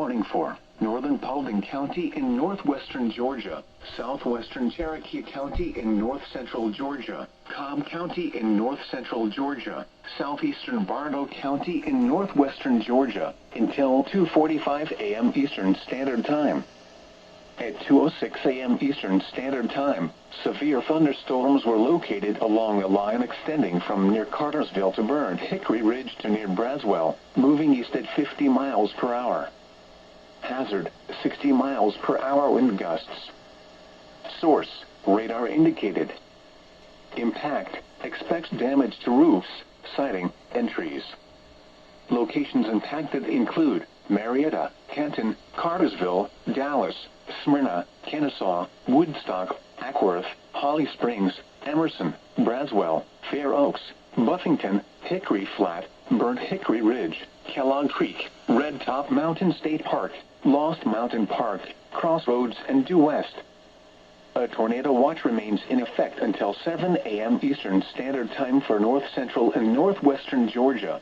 warning for northern Paulding County in northwestern Georgia, southwestern Cherokee County in north-central Georgia, Cobb County in north-central Georgia, southeastern Bartow County in northwestern Georgia, until 2:45 a.m. Eastern Standard Time. At 2:06 a.m. Eastern Standard Time, severe thunderstorms were located along a line extending from near Cartersville to Burnt Hickory Ridge to near Braswell, moving east at 50 miles per hour. Hazard, 60 miles per hour wind gusts. Source, radar indicated. Impact, expects damage to roofs, siding, and trees. Locations impacted include Marietta, Canton, Cartersville, Dallas, Smyrna, Kennesaw, Woodstock, Ackworth, Holly Springs, Emerson, Braswell, Fair Oaks, Buffington, Hickory Flat, Burnt Hickory Ridge, Kellogg Creek, Red Top Mountain State Park, Lost Mountain Park, Crossroads, and due west. A tornado watch remains in effect until 7 a.m. Eastern Standard Time for north-central and northwestern Georgia.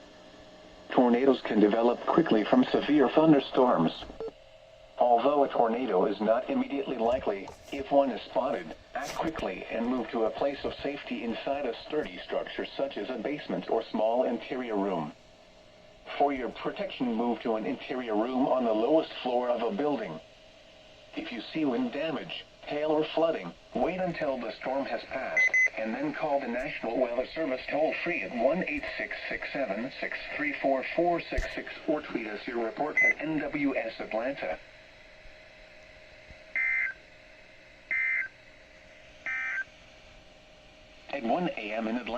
Tornadoes can develop quickly from severe thunderstorms. Although a tornado is not immediately likely, if one is spotted, act quickly and move to a place of safety inside a sturdy structure such as a basement or small interior room. For your protection, move to an interior room on the lowest floor of a building. If you see wind damage, hail or flooding, wait until the storm has passed, and then call the National Weather Service toll-free at 1-866-763-4466 or tweet us your report at NWS Atlanta. At 1 a.m. in Atlanta.